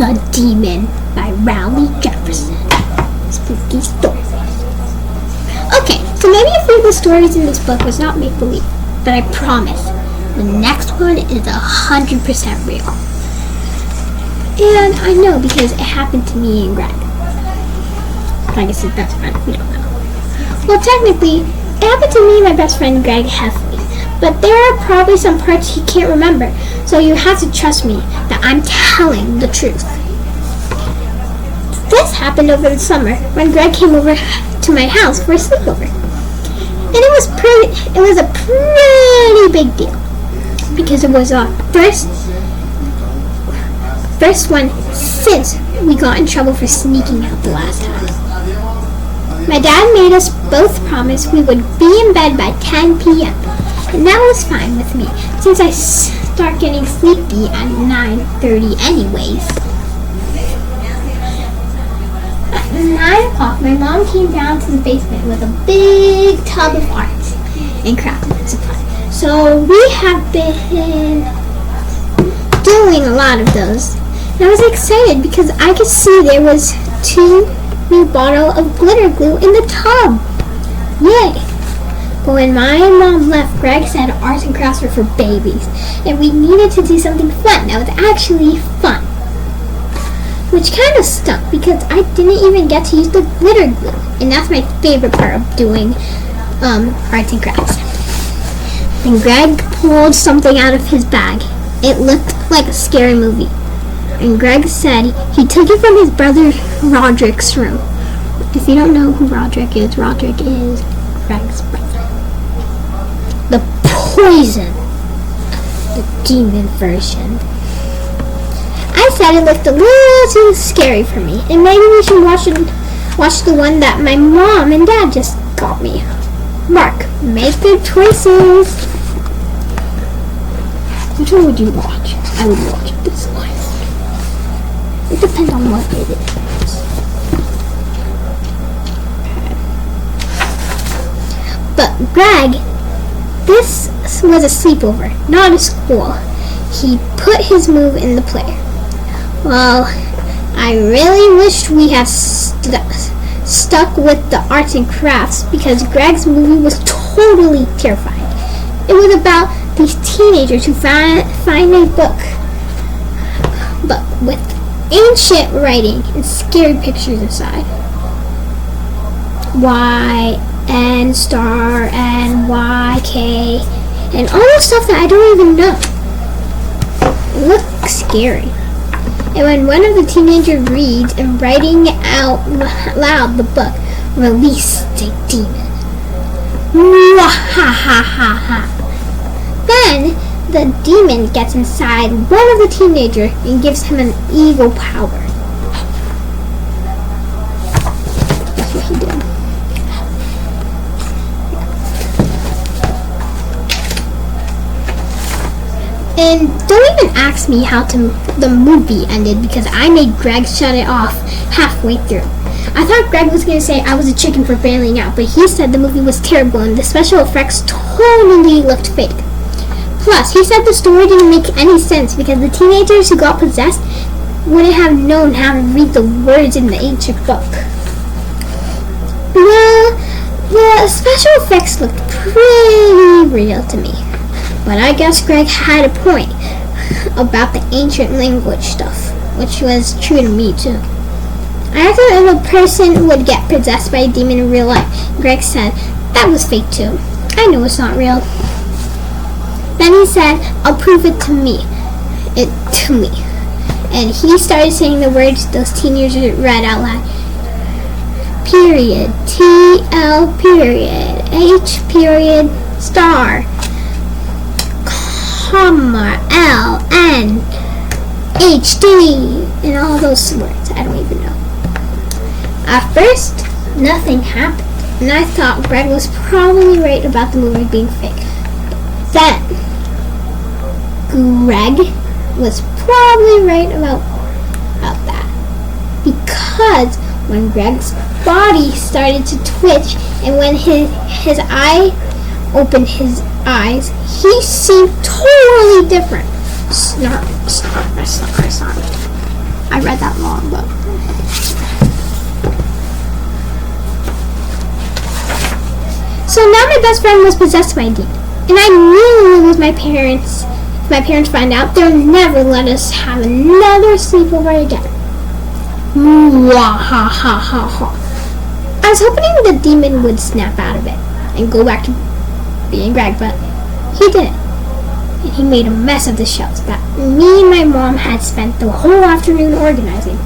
The Demon by Rowley Jefferson. Spooky stories. Okay, so maybe a few of the stories in this book was not make-believe, but I promise the next one is 100% real. And I know because it happened to me and Greg. I guess his best friend, we don't know. Well, technically, it happened to me and my best friend Greg Heffley, but there are probably some parts he can't remember, so you have to trust me that I'm telling the truth. This happened over the summer when Greg came over to my house for a sleepover. And it was a pretty big deal because it was our first one since we got in trouble for sneaking out the last time. My dad made us both promise we would be in bed by 10 p.m. and that was fine with me since I start getting sleepy at 9:30 anyways. At 9 o'clock, my mom came down to the basement with a big tub of art and crafting supplies. So we have been doing a lot of those. And I was excited because I could see there was 2 new bottles of glitter glue in the tub. Yay! But when my mom left, Greg said arts and crafts were for babies, and we needed to do something fun that was actually fun. Which kind of stunk because I didn't even get to use the glitter glue, and that's my favorite part of doing arts and crafts. And Greg pulled something out of his bag. It looked like a scary movie. And Greg said he took it from his brother Roderick's room. If you don't know who Roderick is Greg's brother. The poison. The demon version. I said it looked a little too scary for me, and maybe we should watch the one that my mom and dad just got me. Mark, make good choices. Which one would you watch? I would watch this one. It depends on what it is. But Greg, this was a sleepover, not a school. He put his move in the play. Well, I really wished we had stuck with the arts and crafts because Greg's movie was totally terrifying. It was about these teenagers who find a book, but with ancient writing and scary pictures inside. Y and star and YK and all the stuff that I don't even know. It looks scary. And when one of the teenagers reads and writing out loud the book, release the demon. Mwahahaha. Then the demon gets inside one of the teenagers and gives him an evil power. That's what he did. And don't even ask me how the movie ended because I made Greg shut it off halfway through. I thought Greg was going to say I was a chicken for bailing out, but he said the movie was terrible and the special effects totally looked fake. Plus, he said the story didn't make any sense because the teenagers who got possessed wouldn't have known how to read the words in the ancient book. Well, the special effects looked pretty real to me. But I guess Greg had a point about the ancient language stuff, which was true to me too. I asked him if a person would get possessed by a demon in real life. Greg said that was fake too. I know it's not real. Then he said, I'll prove it to me. And he started saying the words those teenagers read out loud. Period. TL period. H period. Star. Comma. L. N. H. D. And all those words. I don't even know. At first, nothing happened. And I thought Greg was probably right about the movie being fake. Then, Greg was probably right about that. Because when Greg's body started to twitch and when his eye opened his eyes, he seemed totally different. Snark, snark, snark, snark. I read that wrong, but. So now my best friend was possessed by a demon. And I knew it was my parents. If my parents find out, they'll never let us have another sleepover again. Mwahahaha. I was hoping the demon would snap out of it and go back to being Greg, but he didn't. And he made a mess of the shelves that me and my mom had spent the whole afternoon organizing.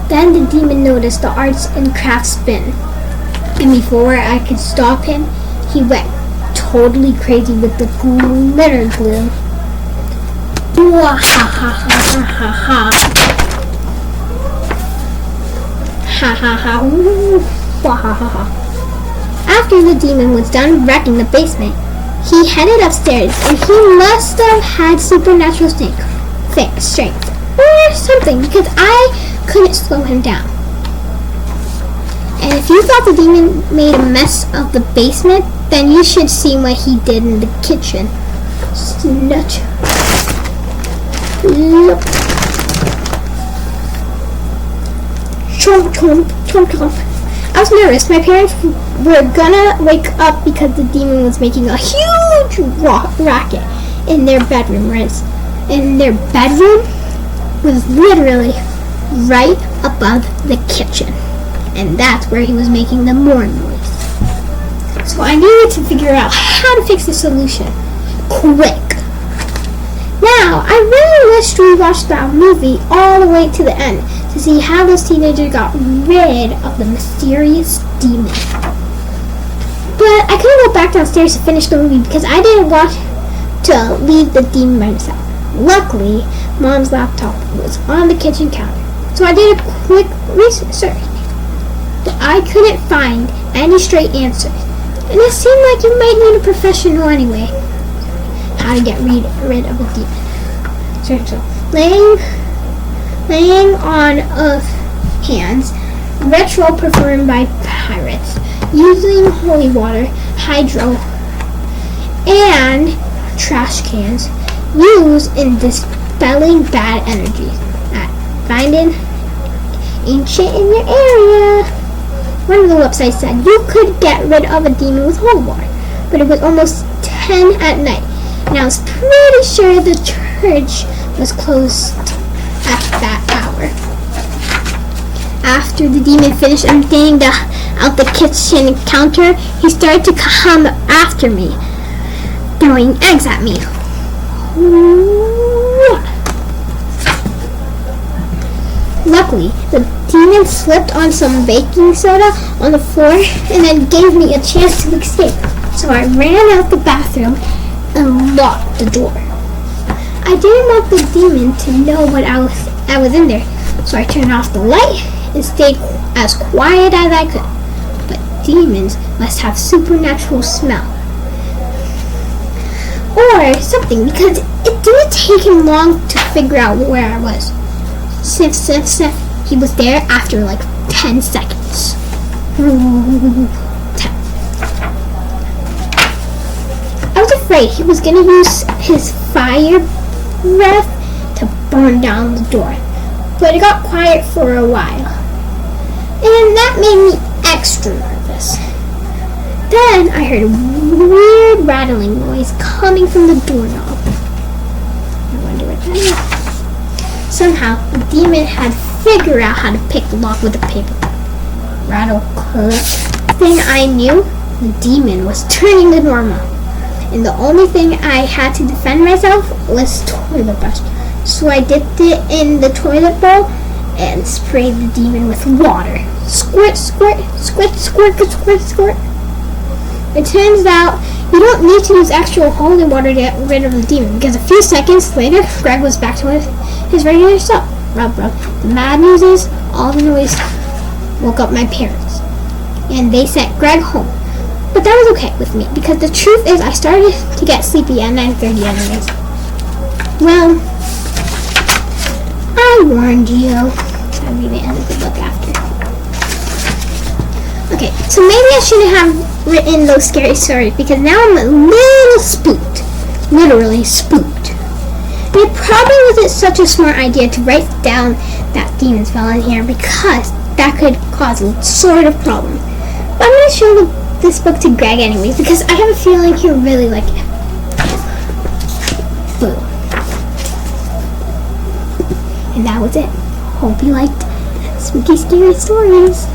Then the demon noticed the arts and crafts bin, and before I could stop him, he went totally crazy with the glitter glue. After the demon was done wrecking the basement, he headed upstairs, and he must have had supernatural strength or something, because I couldn't slow him down. And if you thought the demon made a mess of the basement, then you should see what he did in the kitchen. Snatch. Yep. Chomp, chomp, chomp, chomp. I was nervous. My parents were gonna wake up because the demon was making a huge racket in their bedroom. And their bedroom was literally right above the kitchen. And that's where he was making the more noise. So I needed to figure out how to fix the solution. Quick. Now, I really wished we watched that movie all the way to the end to see how those teenagers got rid of the mysterious demon. But I couldn't go back downstairs to finish the movie because I didn't want to leave the demon by himself. Luckily, Mom's laptop was on the kitchen counter, so I did a quick research. But I couldn't find any straight answers, and it seemed like you might need a professional anyway. How to get rid of a demon. So laying on of hands, ritual performed by pirates, using holy water, hydro, and trash cans used in dispelling bad energy. Finding ancient in your area. One of the websites said you could get rid of a demon with holy water, but it was almost 10 at night, and I was pretty sure the church was closed at that hour. After the demon finished emptying out the kitchen counter, he started to come after me, throwing eggs at me. Luckily, the demon slipped on some baking soda on the floor and then gave me a chance to escape. So I ran out the bathroom and locked the door. I didn't want the demon to know what I was in there, so I turned off the light and stayed as quiet as I could. But demons must have supernatural smell or something, because it didn't take him long to figure out where I was. Sniff, sniff, sniff. He was there after like 10 seconds. 10. I was afraid he was going to use his fire breath to burn down the door, but it got quiet for a while, and that made me extra nervous. Then I heard a weird rattling noise coming from the doorknob. I wonder what that is. Somehow, the demon had figured out how to pick the lock with a paper. Rattle, click. Thing I knew, the demon was turning to normal. And the only thing I had to defend myself was toilet brush. So I dipped it in the toilet bowl and sprayed the demon with water. Squirt, squirt, squirt, squirt, squirt, squirt. It turns out you don't need to use actual holy water to get rid of the demon, because a few seconds later, Greg was back to his regular self. Rub, rub. The bad news is, all the noise woke up my parents, and they sent Greg home. But that was okay with me, because the truth is I started to get sleepy at 9:30 anyways. Well, I warned you. That'll be the end of the book after. Okay, so maybe I shouldn't have written those scary stories because now I'm a little spooked. Literally spooked. And it probably wasn't such a smart idea to write down that demons fell in here because that could cause a sort of problem. But I'm going to show this book to Greg anyways because I have a feeling he'll really like it. Boom. And that was it. Hope you liked spooky scary stories.